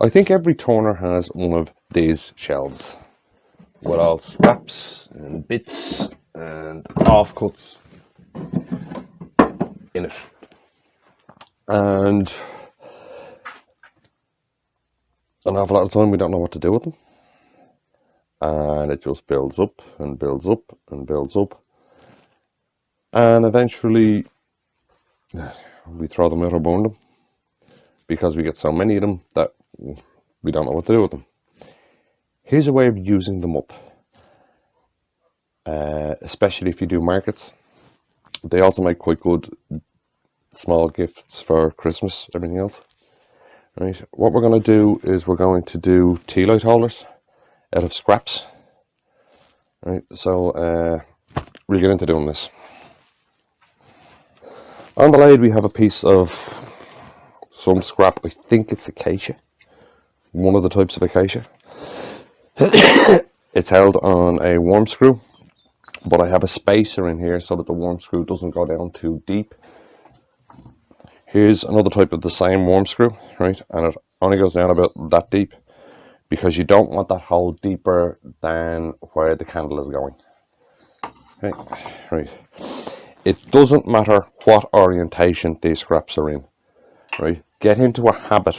I think every turner has one of these shelves with all scraps and bits and offcuts in it, and an awful lot of time we don't know what to do with them, and it just builds up and builds up and builds up, and eventually we throw them out or burn them because we get so many of them that we don't know what to do with them. Here's a way of using them up, especially if you do markets. They also make quite good small gifts for Christmas, everything else. Right, what we're going to do is we're going to do tea light holders out of scraps. Right, so we'll get into doing this. On the lathe we have a piece of some scrap. I think it's acacia, one of the types of acacia. It's held on a worm screw, but I have a spacer in here so that the worm screw doesn't go down too deep. Here's another type of the same worm screw, right, and it only goes down about that deep because you don't want that hole deeper than where the candle is going. Okay, right. It doesn't matter what orientation these scraps are in, right? Get into a habit,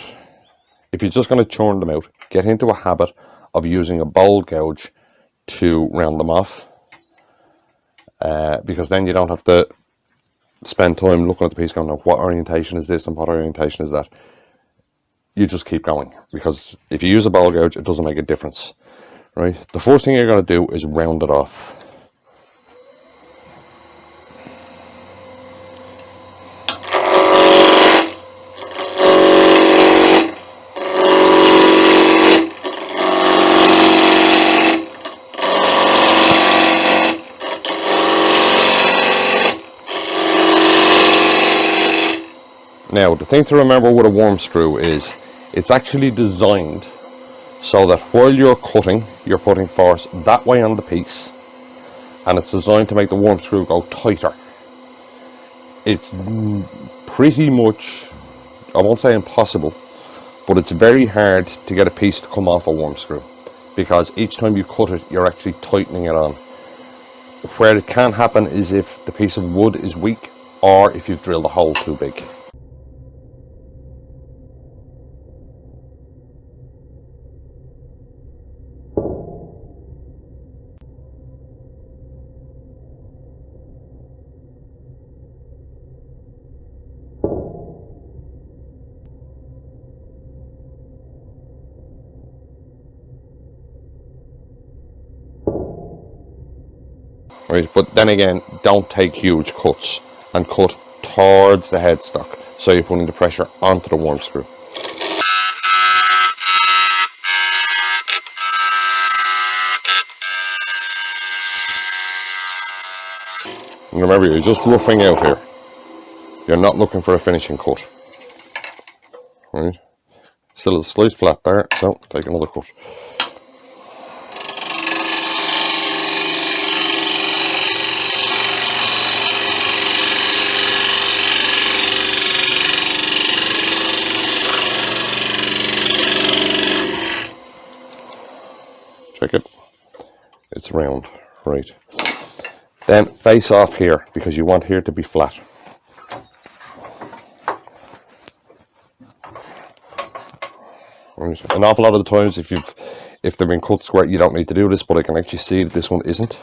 if you're just going to churn them out, get into a habit of using a bowl gouge to round them off, because then you don't have to spend time looking at the piece going, oh, what orientation is this and what orientation is that. You just keep going, because if you use a bowl gouge, it doesn't make a difference, right? The first thing you're going to do is round it off. Now, the thing to remember with a worm screw is it's actually designed so that while you're cutting, you're putting force that way on the piece, and it's designed to make the worm screw go tighter. It's pretty much, I won't say impossible, but it's very hard to get a piece to come off a worm screw, because each time you cut it, you're actually tightening it on. Where it can happen is if the piece of wood is weak, or if you've drilled a hole too big. Right, but then again, don't take huge cuts and cut towards the headstock, so you're putting the pressure onto the worm screw. And remember, you're just roughing out here. You're not looking for a finishing cut. Right, still a slight flat there, so take another cut. Check it, it's round, right. Then face off here, because you want here to be flat. Right. An awful lot of the times, if they've been cut square, you don't need to do this, but I can actually see that this one isn't.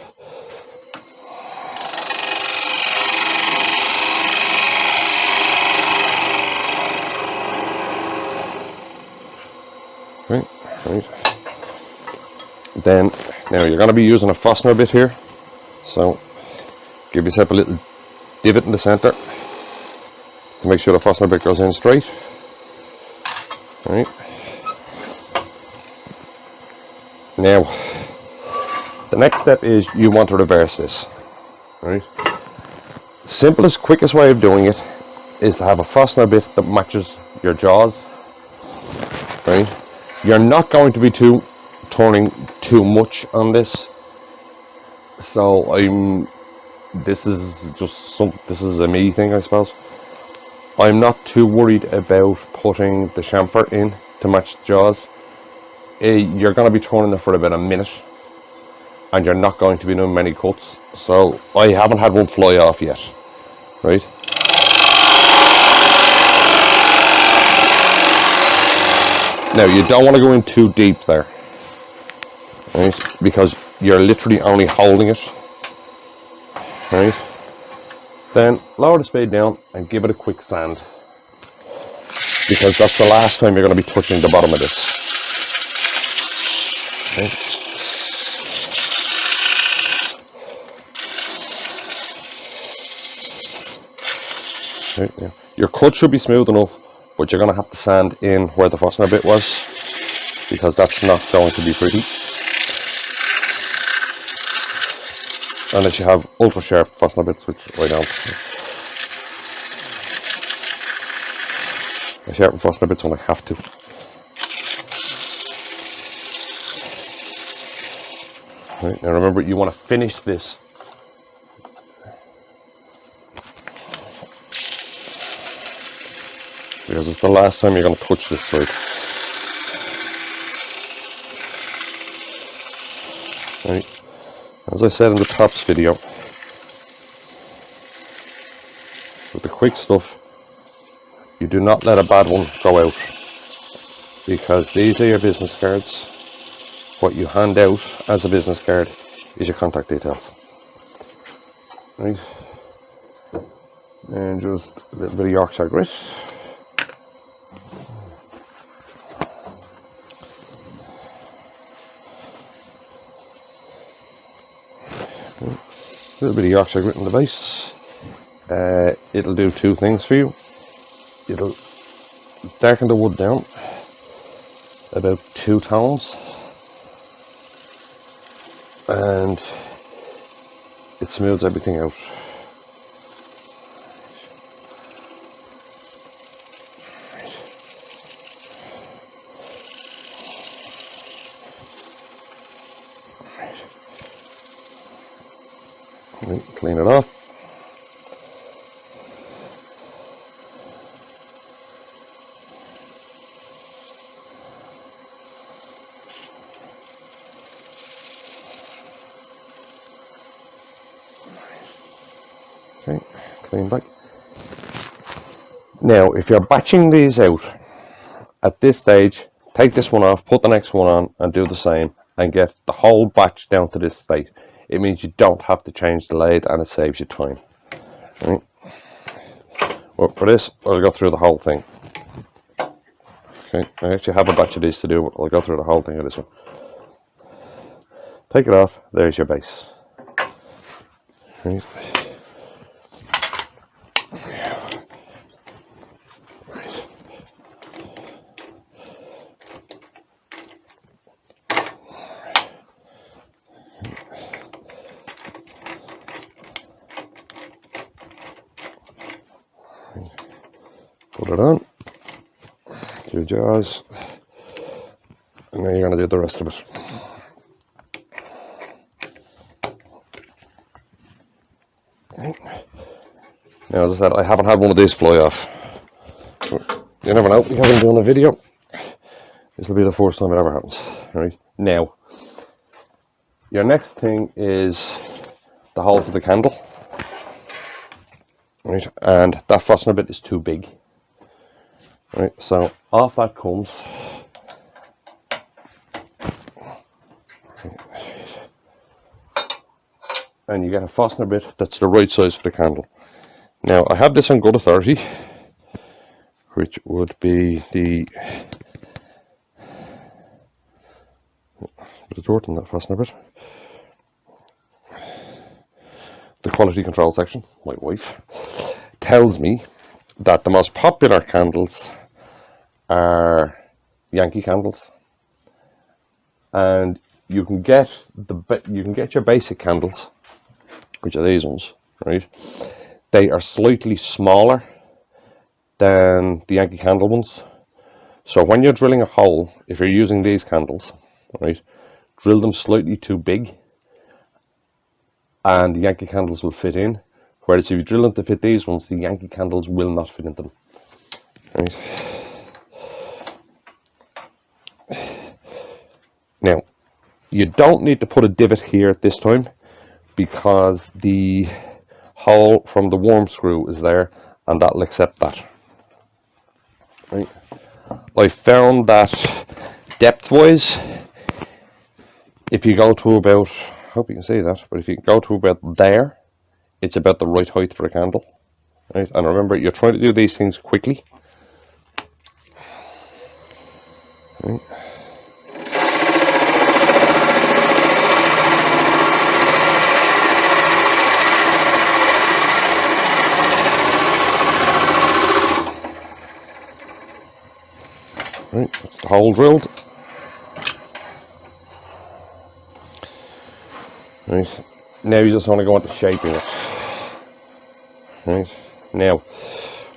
Right, right. Then, now you're going to be using a fastener bit here, so give yourself a little divot in the center to make sure the fastener bit goes in straight. Right. Now, the next step is you want to reverse this. Right. Simplest, quickest way of doing it is to have a fastener bit that matches your jaws. Right. You're not going to be turning too much on this, so this is a me thing, I suppose. I'm not too worried about putting the chamfer in to match the jaws, you're going to be turning it for about a minute, and you're not going to be doing many cuts. So I haven't had one fly off yet, right? Now you don't want to go in too deep there, right? Because you're literally only holding it, right? Then lower the spade down and give it a quick sand, because that's the last time you're going to be touching the bottom of this. Okay. Right, yeah. Your cut should be smooth enough, but you're going to have to sand in where the fastener bit was, because that's not going to be pretty. Unless you have ultra sharp fastener bits, which I don't. I sharpen fastener bits when I have to. Right, now remember, you want to finish this. Because it's the last time you're going to touch this side. Right. As I said in the tops video, with the quick stuff, you do not let a bad one go out, because these are your business cards. What you hand out as a business card is your contact details. Right. And just a little bit of Yorkshire grit. A little bit of Yorkshire grit in the base. It'll do two things for you. It'll darken the wood down about 2 tones, and it smooths everything out. Right, clean it off. Okay, clean back. Now, if you're batching these out, at this stage, take this one off, put the next one on, and do the same, and get the whole batch down to this state. It means you don't have to change the lathe, and it saves you time. Right. Well, for this, I'll go through the whole thing. Okay, I actually have a batch of these to do, but I'll go through the whole thing of this one. Take it off, there's your base. Right. Put it on, do jaws, and now you're going to do the rest of it. Now, as I said, I haven't had one of these fly off. You never know, you haven't done a video. This will be the first time it ever happens. Right, now, your next thing is the hole for the candle. Right, and that fastener bit is too big. Right, so off that comes and you get a fastener bit that's the right size for the candle. Now, I have this on good authority, which would be the bit of dirt in that fastener bit. The quality control section, my wife, tells me that the most popular candles are Yankee candles, and you can get your basic candles, which are these ones, right? They are slightly smaller than the Yankee candle ones. So when you're drilling a hole, if you're using these candles, right, drill them slightly too big, and the Yankee candles will fit in. Whereas if you drill them to fit these ones, the Yankee candles will not fit into them. Right. Now, you don't need to put a divot here at this time because the hole from the worm screw is there and that'll accept that. Right. I found that depth wise, if you go to about, I hope you can see that, but if you go to about there, it's about the right height for a candle. Right. And remember, you're trying to do these things quickly. Right. Right, that's the hole drilled. Right, now you just want to go into shaping it. Right, now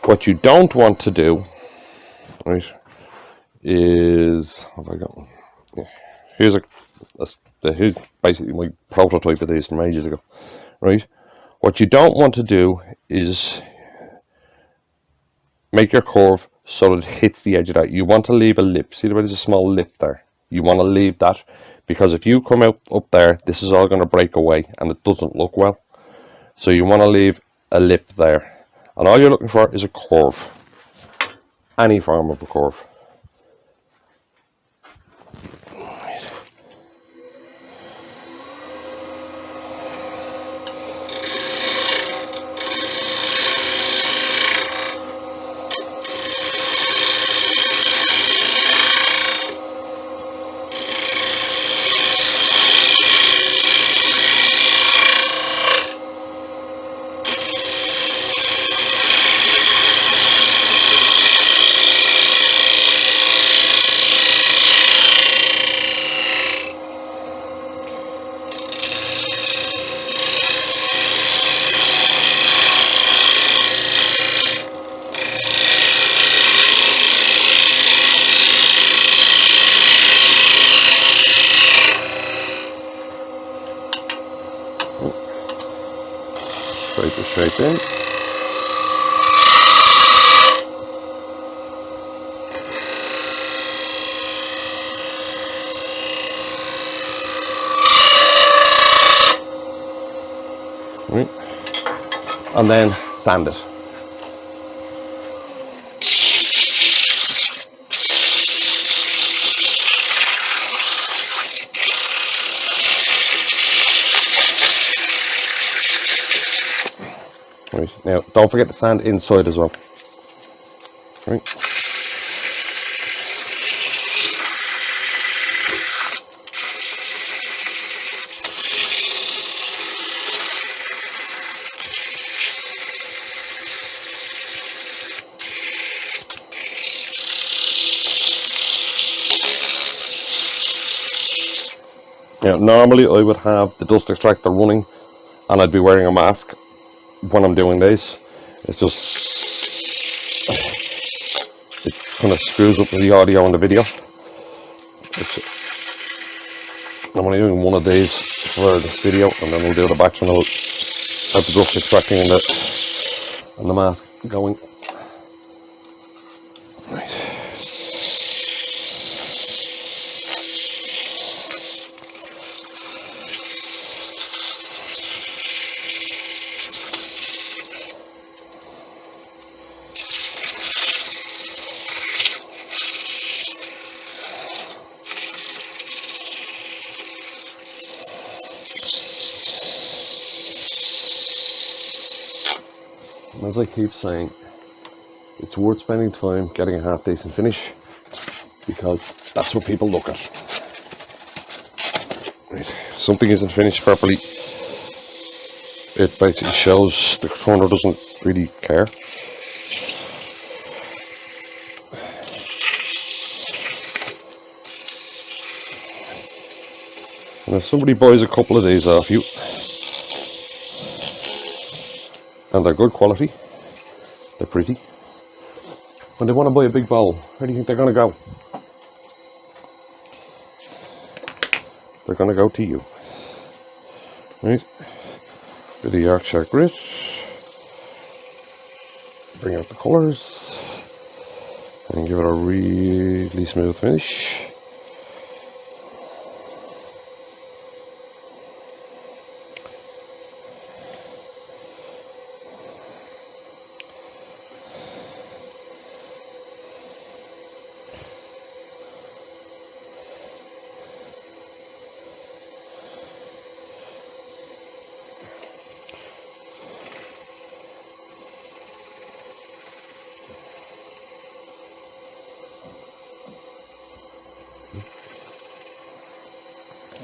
what you don't want to do, right, is, what have I got? Yeah. Here's here's basically my prototype of these from ages ago. Right, what you don't want to do is make your curve so that it hits the edge of that. You want to leave a lip. See, there's a small lip there. You want to leave that, because if you come out up there, this is all going to break away and it doesn't look well. So you want to leave a lip there, and all you're looking for is a curve, any form of a curve. Scrape the shape in. Right. And then sand it. Right, now don't forget to sand inside as well. Right. Now, normally I would have the dust extractor running and I'd be wearing a mask when I'm doing this. It's just, it kind of screws up the audio and the video. I'm only doing one of these for this video, and then we'll do the batch and I'll have the dust extracting and the mask going. Right. As I keep saying, it's worth spending time getting a half decent finish, because that's what people look at. Right. If something isn't finished properly, it basically shows the turner doesn't really care. And if somebody buys a couple of these off you, and they're good quality, they're pretty, when they want to buy a big bowl, where do you think they're going to go? They're going to go to you. Right? Bit of Yorkshire grit. Bring out the colours. And give it a really smooth finish.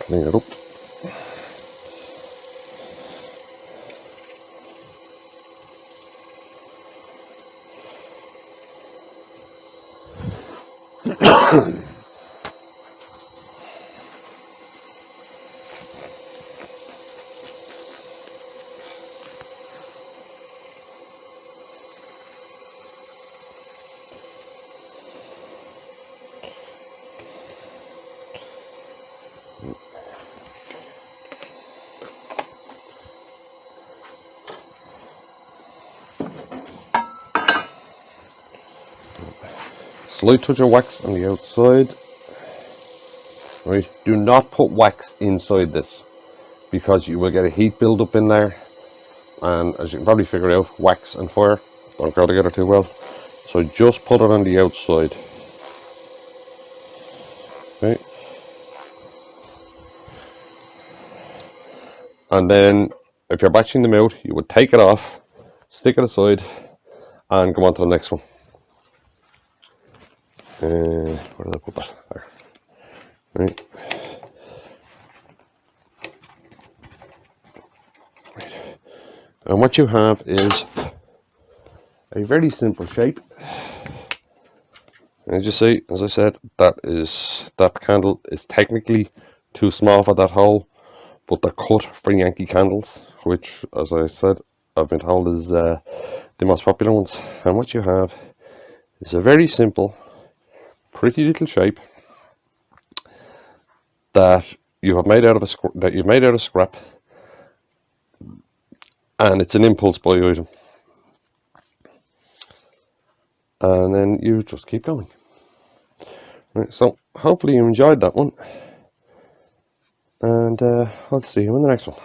clean it up. Slight touch of wax on the outside. Right, do not put wax inside this because you will get a heat build up in there, and as you can probably figure out, wax and fire don't go together too well. So just put it on the outside. Okay. And then if you're batching them out, you would take it off, stick it aside, and go on to the next one. Where did I put that? There. Right. Right. And what you have is a very simple shape. As you see, as I said, that candle is technically too small for that hole, but they're cut for Yankee candles, which, as I said, I've been told is the most popular ones. And what you have is a very simple, pretty little shape that you have made out of scrap, and it's an impulse buy item. And then you just keep going. Right, so hopefully you enjoyed that one, and I'll see you in the next one.